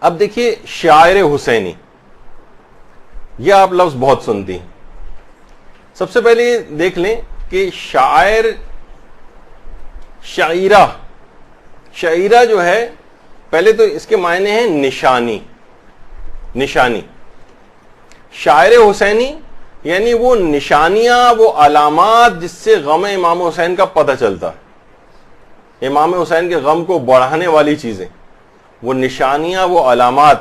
اب دیکھیے شاعر حسینی، یہ آپ لفظ بہت سنتی ہیں. سب سے پہلے دیکھ لیں کہ شاعرہ جو ہے، پہلے تو اس کے معنی ہیں نشانی. شاعر حسینی یعنی وہ نشانیاں، وہ علامات جس سے غم امام حسین کا پتہ چلتا ہے، امام حسین کے غم کو بڑھانے والی چیزیں، وہ نشانیاں، وہ علامات.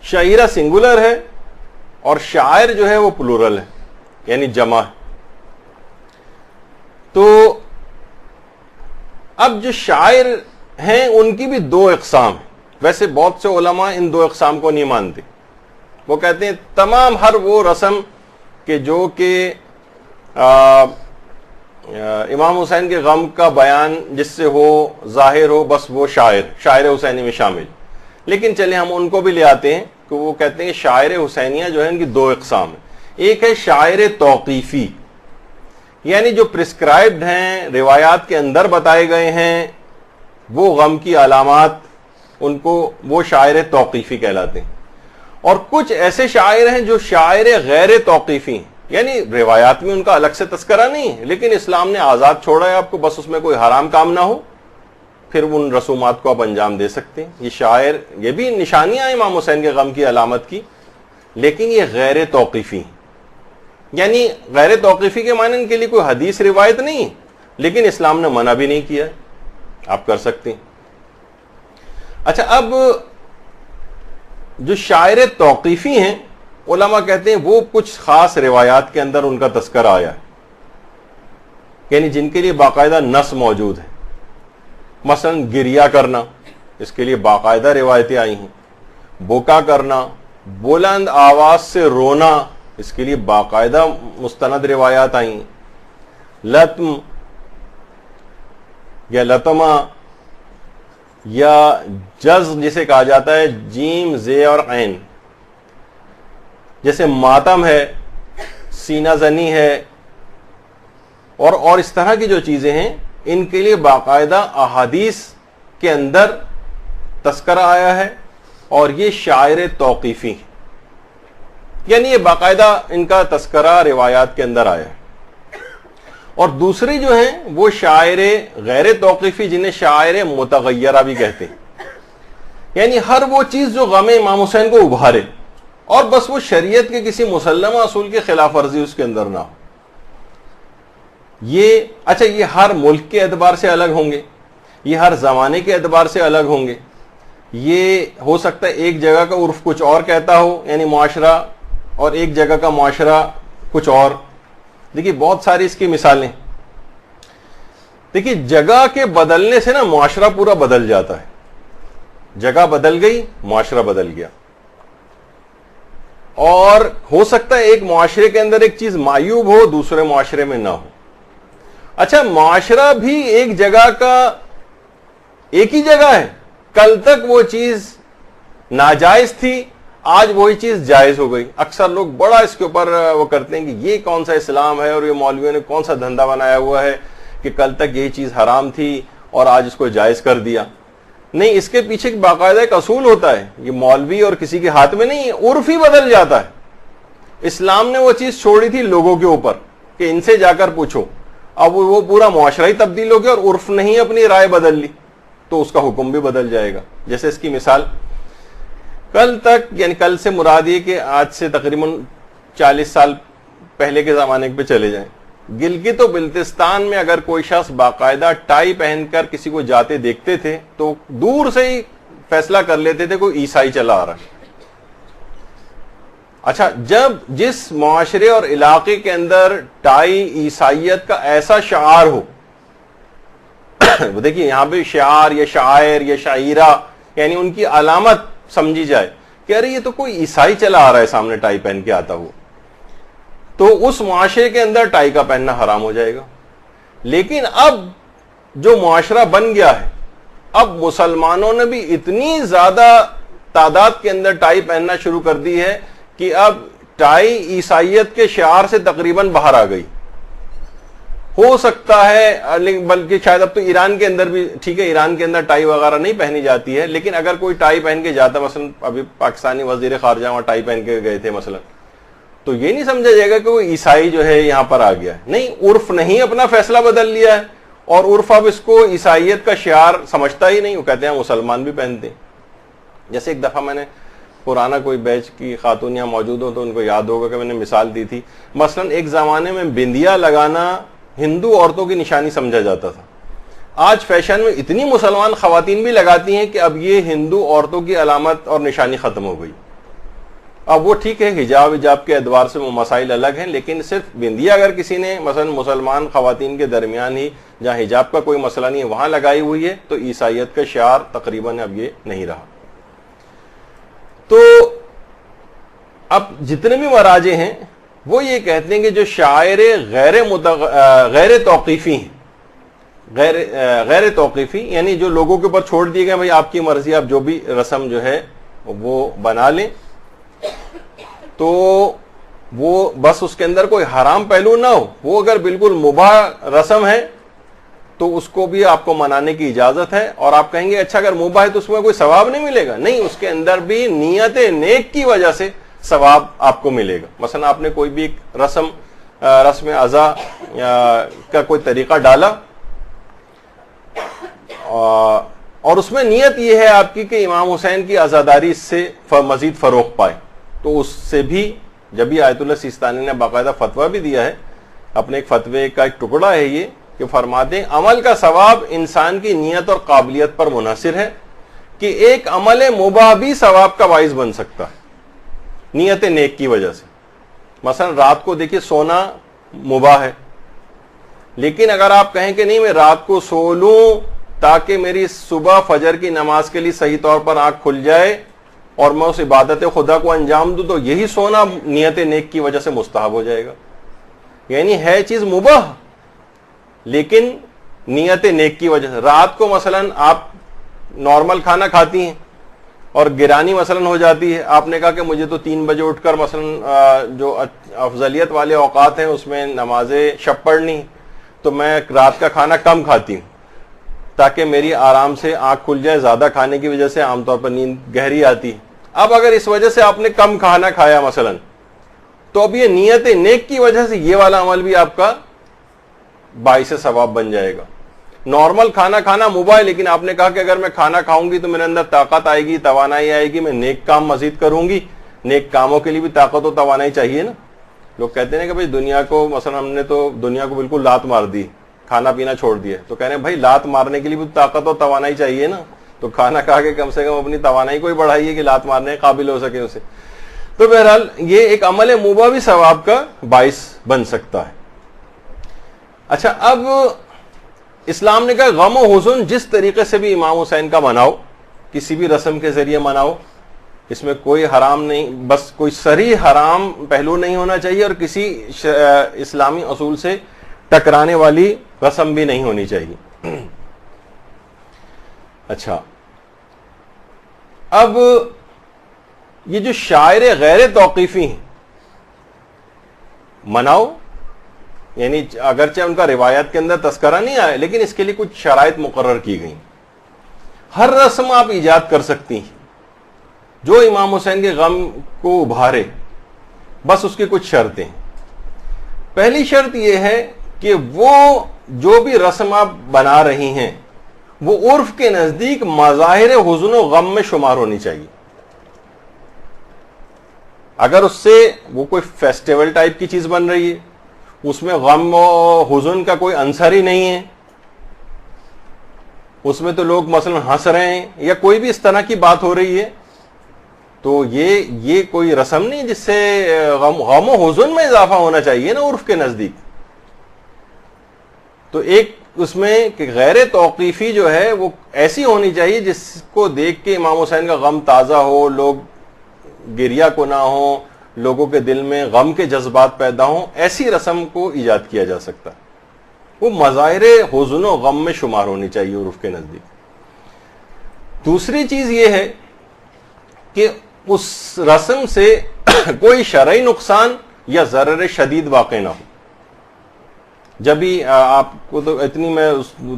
شاعرہ سنگولر ہے اور شاعر جو ہے وہ پلورل ہے، یعنی جمع ہے. تو اب جو شاعر ہیں ان کی بھی دو اقسام ہیں. ویسے بہت سے علماء ان دو اقسام کو نہیں مانتے. وہ کہتے ہیں تمام ہر وہ رسم کہ جو کہ امام حسین کے غم کا بیان جس سے ہو، ظاہر ہو، بس وہ شاعر حسینی میں شامل. لیکن چلیں ہم ان کو بھی لے آتے ہیں کہ وہ کہتے ہیں شاعر حسینیہ جو ہے ان کی دو اقسام ہیں. ایک ہے شاعر توقیفی، یعنی جو پرسکرائبڈ ہیں، روایات کے اندر بتائے گئے ہیں وہ غم کی علامات، ان کو وہ شاعر توقیفی کہلاتے ہیں. اور کچھ ایسے شاعر ہیں جو شاعر غیر توقیفی ہیں، یعنی روایات میں ان کا الگ سے تذکرہ نہیں ہے، لیکن اسلام نے آزاد چھوڑا ہے آپ کو، بس اس میں کوئی حرام کام نہ ہو، پھر ان رسومات کو آپ انجام دے سکتے ہیں. یہ شاعر، یہ بھی نشانیاں امام حسین کے غم کی علامت کی، لیکن یہ غیر توقیفی ہیں. یعنی غیر توقیفی کے معنی ان کے لیے کوئی حدیث روایت نہیں ہے، لیکن اسلام نے منع بھی نہیں کیا ہے، آپ کر سکتے ہیں. اچھا، اب جو شاعر توقیفی ہیں علماء کہتے ہیں وہ کچھ خاص روایات کے اندر ان کا تذکرہ آیا ہے، یعنی جن کے لیے باقاعدہ نص موجود ہے. مثلا گریہ کرنا، اس کے لیے باقاعدہ روایتیں آئی ہیں. بکا کرنا، بلند آواز سے رونا، اس کے لیے باقاعدہ مستند روایات آئی ہیں. لطم یا لطمہ یا جزم جسے کہا جاتا ہے، جیم زے اور عین، جیسے ماتم ہے، سینہ زنی ہے، اور اس طرح کی جو چیزیں ہیں ان کے لیے باقاعدہ احادیث کے اندر تذکرہ آیا ہے، اور یہ شاعر توقیفی ہیں، یعنی یہ باقاعدہ ان کا تذکرہ روایات کے اندر آیا ہے. اور دوسری جو ہیں وہ شاعر غیر توقیفی، جنہیں شاعر متغیرہ بھی کہتے ہیں، یعنی ہر وہ چیز جو غم امام حسین کو ابھارے اور بس وہ شریعت کے کسی مسلمہ اصول کی خلاف ورزی اس کے اندر نہ ہو. یہ ہر ملک کے اعتبار سے الگ ہوں گے، یہ ہر زمانے کے اعتبار سے الگ ہوں گے. یہ ہو سکتا ہے ایک جگہ کا عرف کچھ اور کہتا ہو، یعنی معاشرہ، اور ایک جگہ کا معاشرہ کچھ اور. دیکھیے بہت ساری اس کی مثالیں. دیکھیے جگہ کے بدلنے سے نا معاشرہ پورا بدل جاتا ہے. جگہ بدل گئی، معاشرہ بدل گیا. اور ہو سکتا ہے ایک معاشرے کے اندر ایک چیز معیوب ہو، دوسرے معاشرے میں نہ ہو. اچھا، معاشرہ بھی ایک جگہ کا ایک ہی جگہ ہے، کل تک وہ چیز ناجائز تھی، آج وہی چیز جائز ہو گئی. اکثر لوگ بڑا اس کے اوپر وہ کرتے ہیں کہ یہ کون سا اسلام ہے، اور یہ مولویوں نے کون سا دھندا بنایا ہوا ہے کہ کل تک یہی چیز حرام تھی اور آج اس کو جائز کر دیا. نہیں، اس کے پیچھے باقاعدہ ایک اصول ہوتا ہے. یہ مولوی اور کسی کے ہاتھ میں نہیں، عرف ہی بدل جاتا ہے. اسلام نے وہ چیز چھوڑی تھی لوگوں کے اوپر کہ ان سے جا کر پوچھو، اب وہ پورا معاشرہ ہی تبدیل ہو گیا اور عرف نہیں اپنی رائے بدل لی تو اس کا حکم بھی بدل جائے گا. جیسے اس کی مثال، کل تک، یعنی کل سے مراد یہ کہ آج سے تقریباً 40 سال پہلے کے زمانے پہ چلے جائیں، گلگت و بلتستان میں اگر کوئی شخص باقاعدہ ٹائی پہن کر کسی کو جاتے دیکھتے تھے تو دور سے ہی فیصلہ کر لیتے تھے کوئی عیسائی چلا آ رہا ہے. اچھا، جب جس معاشرے اور علاقے کے اندر ٹائی عیسائیت کا ایسا شعار ہو، وہ دیکھیے یہاں پہ شعار یا شاعر یا شاعرہ، یعنی ان کی علامت سمجھی جائے کہ ارے یہ تو کوئی عیسائی چلا آ رہا ہے سامنے ٹائی پہن کے آتا ہوا، تو اس معاشرے کے اندر ٹائی کا پہننا حرام ہو جائے گا. لیکن اب جو معاشرہ بن گیا ہے، اب مسلمانوں نے بھی اتنی زیادہ تعداد کے اندر ٹائی پہننا شروع کر دی ہے کہ اب ٹائی عیسائیت کے شعار سے تقریباً باہر آ گئی. ہو سکتا ہے، بلکہ شاید اب تو ایران کے اندر بھی ٹھیک ہے، ایران کے اندر ٹائی وغیرہ نہیں پہنی جاتی ہے، لیکن اگر کوئی ٹائی پہن کے جاتا، مثلا ابھی پاکستانی وزیر خارجہ وہاں ٹائی پہن کے گئے تھے مثلا، تو یہ نہیں سمجھا جائے گا کہ وہ عیسائی جو ہے یہاں پر آ گیا ہے. نہیں، عرف نہیں اپنا فیصلہ بدل لیا ہے، اور عرف اب اس کو عیسائیت کا شعار سمجھتا ہی نہیں، وہ کہتے ہیں مسلمان بھی پہنتے ہیں. جیسے ایک دفعہ میں نے پرانا کوئی بیچ کی خاتون یہاں موجود ہو تو ان کو یاد ہوگا کہ میں نے مثال دی تھی، مثلا ایک زمانے میں بندیا لگانا ہندو عورتوں کی نشانی سمجھا جاتا تھا. آج فیشن میں اتنی مسلمان خواتین بھی لگاتی ہیں کہ اب یہ ہندو عورتوں کی علامت اور نشانی ختم ہو گئی. اب وہ ٹھیک ہے، حجاب کے اعتبار سے وہ مسائل الگ ہیں، لیکن صرف بندیا اگر کسی نے مثلا مسلمان خواتین کے درمیان ہی جہاں حجاب کا کوئی مسئلہ نہیں ہے وہاں لگائی ہوئی ہے تو عیسائیت کا شعار تقریباً اب یہ نہیں رہا. تو اب جتنے بھی مراجع ہیں وہ یہ کہتے ہیں کہ جو شاعر غیر توقیفی ہیں، غیر توقیفی یعنی جو لوگوں کے اوپر چھوڑ دیے گئے، بھائی آپ کی مرضی، آپ جو بھی رسم جو ہے وہ بنا لیں، تو وہ بس اس کے اندر کوئی حرام پہلو نہ ہو، وہ اگر بالکل مباح رسم ہے تو اس کو بھی آپ کو منانے کی اجازت ہے. اور آپ کہیں گے اچھا اگر مباح ہے تو اس میں کوئی ثواب نہیں ملے گا؟ نہیں، اس کے اندر بھی نیت نیک کی وجہ سے ثواب آپ کو ملے گا. مثلا آپ نے کوئی بھی ایک رسم ازا کا کوئی طریقہ ڈالا اور اس میں نیت یہ ہے آپ کی کہ امام حسین کی عزاداری اس سے مزید فروغ پائے، تو اس سے بھی جب بھی آیت اللہ سیستانی نے باقاعدہ فتویٰ بھی دیا ہے، اپنے ایک فتوے کا ایک ٹکڑا ہے یہ، کہ فرماتے ہیں عمل کا ثواب انسان کی نیت اور قابلیت پر منحصر ہے، کہ ایک عمل مباح بھی ثواب کا باعث بن سکتا ہے نیت نیک کی وجہ سے. مثلا رات کو دیکھیے سونا مباح ہے، لیکن اگر آپ کہیں کہ نہیں میں رات کو سو لوں تاکہ میری صبح فجر کی نماز کے لیے صحیح طور پر آنکھ کھل جائے اور میں اس عبادت خدا کو انجام دوں، تو یہی سونا نیت نیک کی وجہ سے مستحب ہو جائے گا. یعنی ہے چیز مباح لیکن نیت نیک کی وجہ سے. رات کو مثلا آپ نارمل کھانا کھاتی ہیں اور گرانی مثلا ہو جاتی ہے، آپ نے کہا کہ مجھے تو 3 بجے اٹھ کر مثلا جو افضلیت والے اوقات ہیں اس میں نماز شب پڑھنی، تو میں رات کا کھانا کم کھاتی ہوں تاکہ میری آرام سے آنکھ کھل جائے. زیادہ کھانے کی وجہ سے عام طور پر نیند گہری آتی ہے. اب اگر اس وجہ سے آپ نے کم کھانا کھایا مثلا، تو اب یہ نیت نیک کی وجہ سے یہ والا عمل بھی آپ کا باعث ثواب بن جائے گا. نارمل کھانا کھانا مباح ہے، لیکن آپ نے کہا کہ اگر میں کھانا کھاؤں گی تو میرے اندر طاقت آئے گی، توانائی آئے گی، میں نیک کام مزید کروں گی. نیک کاموں کے لیے بھی طاقت و توانائی چاہیے نا. لوگ کہتے ہیں کہ بھائی دنیا کو مثلا ہم نے تو دنیا کو بالکل لات مار دی، کھانا پینا چھوڑ دیا، تو کہہ رہے ہیں بھائی لات مارنے کے لیے بھی طاقت و توانائی چاہیے نا، تو کھانا کھا کے کم سے کم اپنی توانائی کو ہی بڑھائیے کہ لات مارنے کے قابل ہو سکے اسے. تو بہرحال یہ ایک عمل مباح بھی ثواب کا باعث بن سکتا ہے. اچھا، اب اسلام نے کہا غم و حزن جس طریقے سے بھی امام حسین کا مناؤ، کسی بھی رسم کے ذریعے مناؤ، اس میں کوئی حرام نہیں، بس کوئی صریح حرام پہلو نہیں ہونا چاہیے اور کسی اسلامی اصول سے ٹکرانے والی رسم بھی نہیں ہونی چاہیے. اچھا، اب یہ جو شاعر غیر توقیفی ہیں مناؤ، یعنی اگرچہ ان کا روایت کے اندر تذکرہ نہیں آیا لیکن اس کے لیے کچھ شرائط مقرر کی گئی. ہر رسم آپ ایجاد کر سکتی ہیں جو امام حسین کے غم کو ابھارے، بس اس کی کچھ شرطیں. پہلی شرط یہ ہے کہ وہ جو بھی رسم آپ بنا رہی ہیں وہ عرف کے نزدیک مظاہر حزن و غم میں شمار ہونی چاہیے. اگر اس سے وہ کوئی فیسٹیول ٹائپ کی چیز بن رہی ہے، اس میں غم و حزن کا کوئی عنصر ہی نہیں ہے، اس میں تو لوگ مثلا ہنس رہے ہیں یا کوئی بھی اس طرح کی بات ہو رہی ہے، تو یہ کوئی رسم نہیں جس سے غم و حزن میں اضافہ ہونا چاہیے نا عرف کے نزدیک. تو ایک اس میں کہ غیر توقیفی جو ہے وہ ایسی ہونی چاہیے جس کو دیکھ کے امام حسین کا غم تازہ ہو، لوگ گریہ کو نہ ہو، لوگوں کے دل میں غم کے جذبات پیدا ہوں. ایسی رسم کو ایجاد کیا جا سکتا ہے، وہ مظاہر حزن و غم میں شمار ہونی چاہیے عرف کے نزدیک. دوسری چیز یہ ہے کہ اس رسم سے کوئی شرعی نقصان یا ضرر شدید واقع نہ ہو. جبھی آپ کو تو اتنی میں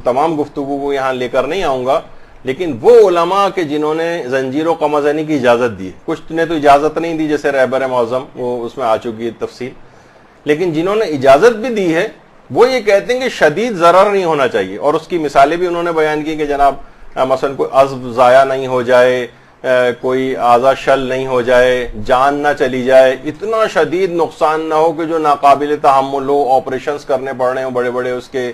تمام گفتگو کو یہاں لے کر نہیں آؤں گا، لیکن وہ علماء کے جنہوں نے زنجیر و قمع زنی کی اجازت دی، کچھ نے تو اجازت نہیں دی جیسے رہبر معظم، وہ اس میں آ چکی ہے تفصیل، لیکن جنہوں نے اجازت بھی دی ہے وہ یہ کہتے ہیں کہ شدید ضرر نہیں ہونا چاہیے، اور اس کی مثالیں بھی انہوں نے بیان کی کہ جناب مثلا کوئی عضو ضائع نہیں ہو جائے، کوئی اعضا شل نہیں ہو جائے، جان نہ چلی جائے، اتنا شدید نقصان نہ ہو کہ جو ناقابل تحمل ہو، آپریشنز کرنے پڑ رہے ہوں بڑے بڑے اس کے،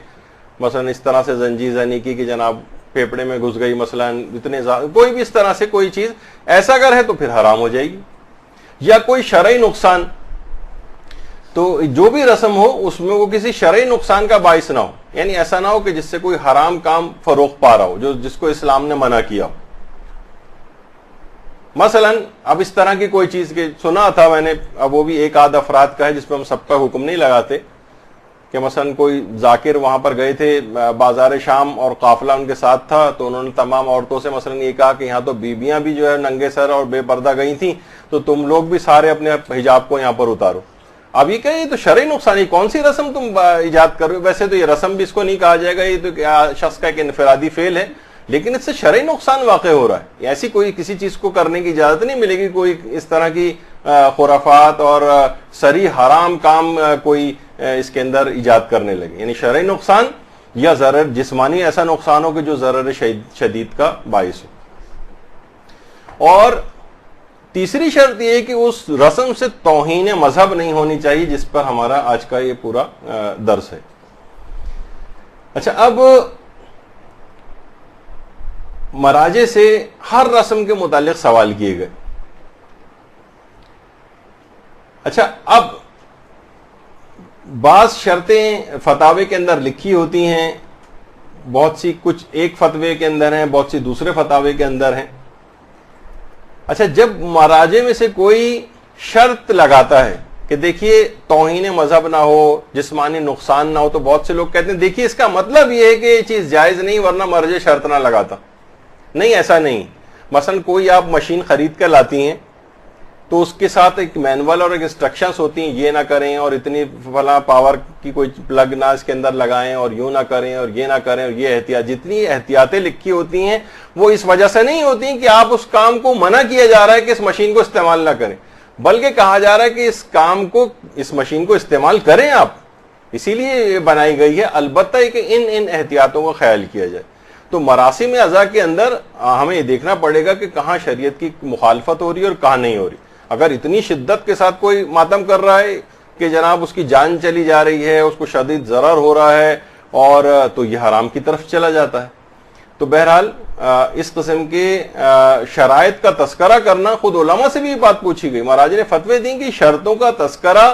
مثلا اس طرح سے زنجیر زنی کی کہ جناب پھیپڑے میں گھس گئی، مثلا اتنے کوئی بھی اس طرح سے کوئی چیز ایسا اگر ہے تو پھر حرام ہو جائے گی، یا کوئی شرعی نقصان، تو جو بھی رسم ہو اس میں وہ کسی شرعی نقصان کا باعث نہ ہو، یعنی ایسا نہ ہو کہ جس سے کوئی حرام کام فروغ پا رہا ہو جس کو اسلام نے منع کیا ہو۔ مثلا اب اس طرح کی کوئی چیز کہ سنا تھا میں نے، اب وہ بھی ایک آدھ افراد کا ہے جس پہ ہم سب کا حکم نہیں لگاتے، کہ مثلا کوئی ذاکر وہاں پر گئے تھے بازار شام اور قافلہ ان کے ساتھ تھا، تو انہوں نے تمام عورتوں سے مثلا یہ کہا کہ یہاں تو بیویاں بھی جو ہے ننگے سر اور بے پردہ گئی تھیں، تو تم لوگ بھی سارے اپنے حجاب کو یہاں پر اتارو۔ اب یہ کہ یہ تو شرعی نقصان، یہ کون سی رسم تم ایجاد کر رہے ہو؟ ویسے تو یہ رسم بھی اس کو نہیں کہا جائے گا، یہ تو شخص کا ایک انفرادی فعل ہے، لیکن اس سے شرعی نقصان واقع ہو رہا ہے۔ ایسی کوئی کسی چیز کو کرنے کی اجازت نہیں ملے گی، کوئی اس طرح کی خرافات اور صریح حرام کام کوئی اس کے اندر ایجاد کرنے لگے، یعنی شرعی نقصان یا ضرر جسمانی ایسا نقصان ہو کہ جو ضرر شدید کا باعث ہو۔ اور تیسری شرط یہ ہے کہ اس رسم سے توہین مذہب نہیں ہونی چاہیے، جس پر ہمارا آج کا یہ پورا درس ہے۔ اچھا، اب مراجع سے ہر رسم کے متعلق سوال کیے گئے۔ اچھا، اب بعض شرطیں فتاوے کے اندر لکھی ہوتی ہیں، بہت سی کچھ ایک فتوے کے اندر ہیں، بہت سی دوسرے فتاوے کے اندر ہیں۔ اچھا، جب مراجع میں سے کوئی شرط لگاتا ہے کہ دیکھیے توہین مذہب نہ ہو، جسمانی نقصان نہ ہو، تو بہت سے لوگ کہتے ہیں دیکھیے اس کا مطلب یہ ہے کہ یہ چیز جائز نہیں، ورنہ مرجع شرط نہ لگاتا۔ نہیں، ایسا نہیں۔ مثلا کوئی آپ مشین خرید کر لاتی ہیں تو اس کے ساتھ ایک مینول اور ایک انسٹرکشنز ہوتی ہیں، یہ نہ کریں اور اتنی فلاں پاور کی کوئی پلگ نہ اس کے اندر لگائیں اور یوں نہ کریں اور یہ نہ کریں اور یہ احتیاط، جتنی احتیاطیں لکھی ہوتی ہیں وہ اس وجہ سے نہیں ہوتی ہیں کہ آپ اس کام کو منع کیا جا رہا ہے کہ اس مشین کو استعمال نہ کریں، بلکہ کہا جا رہا ہے کہ اس کام کو، اس مشین کو استعمال کریں آپ، اسی لیے یہ بنائی گئی ہے، البتہ کہ ان احتیاطوں کا خیال کیا جائے۔ تو مراسم اعضاء کے اندر ہمیں یہ دیکھنا پڑے گا کہ کہاں شریعت کی مخالفت ہو رہی ہے اور کہاں نہیں ہو رہی۔ اگر اتنی شدت کے ساتھ کوئی ماتم کر رہا ہے کہ جناب اس کی جان چلی جا رہی ہے، اس کو شدید ضرر ہو رہا ہے، اور تو یہ حرام کی طرف چلا جاتا ہے۔ تو بہرحال اس قسم کے شرائط کا تذکرہ کرنا، خود علماء سے بھی بات پوچھی گئی، مراجع نے فتوے دیں کہ شرطوں کا تذکرہ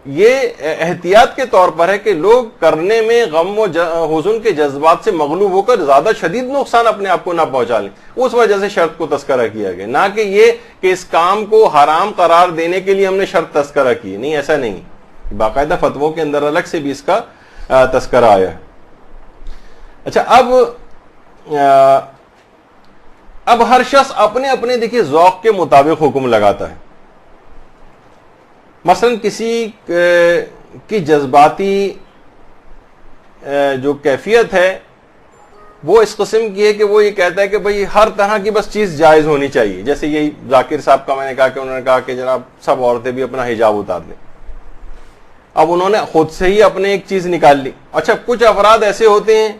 یہ احتیاط کے طور پر ہے کہ لوگ کرنے میں غم و حزن کے جذبات سے مغلوب ہو کر زیادہ شدید نقصان اپنے آپ کو نہ پہنچا لیں، اس وجہ سے شرط کو تذکرہ کیا گیا، نہ کہ یہ کہ اس کام کو حرام قرار دینے کے لیے ہم نے شرط تذکرہ کی۔ نہیں، ایسا نہیں، باقاعدہ فتووں کے اندر الگ سے بھی اس کا تذکرہ آیا ہے۔ اچھا، اب ہر شخص اپنے اپنے دیکھیے ذوق کے مطابق حکم لگاتا ہے۔ مثلا کسی کی جذباتی جو کیفیت ہے وہ اس قسم کی ہے کہ وہ یہ کہتا ہے کہ بھئی ہر طرح کی بس چیز جائز ہونی چاہیے، جیسے یہی ذاکر صاحب کا میں نے کہا کہ انہوں نے کہا کہ جناب سب عورتیں بھی اپنا حجاب اتار دیں۔ اب انہوں نے خود سے ہی اپنے ایک چیز نکال لی۔ اچھا، کچھ افراد ایسے ہوتے ہیں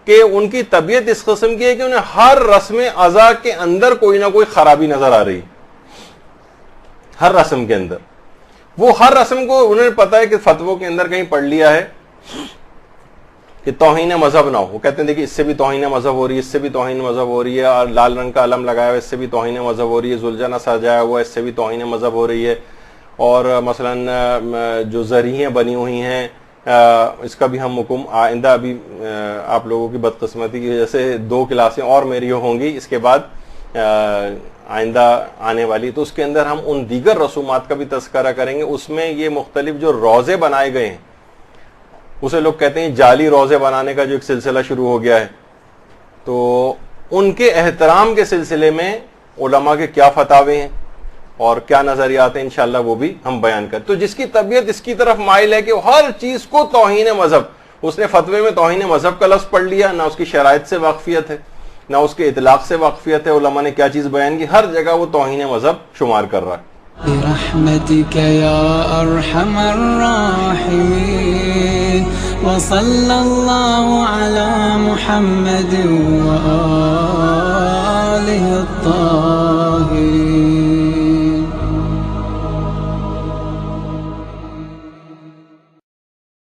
کہ ان کی طبیعت اس قسم کی ہے کہ انہیں ہر رسم اعضاء کے اندر کوئی نہ کوئی خرابی نظر آ رہی ہے، ہر رسم کے اندر۔ وہ ہر رسم کو انہیں پتا ہے کہ فتووں کے اندر کہیں پڑھ لیا ہے کہ توہین مذہب نہ ہو، وہ کہتے ہیں دیکھیے اس سے بھی توہین مذہب ہو رہی ہے، اس سے بھی توہین مذہب ہو رہی ہے، اور لال رنگ کا علم لگایا ہوا اس سے بھی توہین مذہب ہو رہی ہے، زلجنہ سجایا ہوا اس سے بھی توہین مذہب ہو رہی ہے، اور مثلا جو ذریعیں بنی ہوئی ہیں اس کا بھی ہم حکم آئندہ، ابھی آپ لوگوں کی بدقسمتی کی وجہ سے 2 کلاسیں اور میری ہوں گی اس کے بعد آئندہ آنے والی، تو اس کے اندر ہم ان دیگر رسومات کا بھی تذکرہ کریں گے۔ اس میں یہ مختلف جو روزے بنائے گئے ہیں، اسے لوگ کہتے ہیں جعلی روزے بنانے کا جو ایک سلسلہ شروع ہو گیا ہے، تو ان کے احترام کے سلسلے میں علماء کے کیا فتاوے ہیں اور کیا نظریات ہیں، انشاءاللہ وہ بھی ہم بیان کریں۔ تو جس کی طبیعت اس کی طرف مائل ہے کہ ہر چیز کو توہین مذہب، اس نے فتوے میں توہین مذہب کا لفظ پڑھ لیا، نہ اس کی شرائط سے واقفیت ہے، نہ اس کے اطلاق سے واقفیت ہے، علماء نے کیا چیز بیان کی، ہر جگہ وہ توہین مذہب شمار کر رہا ہے۔ برحمتك يا أرحم الراحمين وصلى الله على محمد وآله الطاهرين۔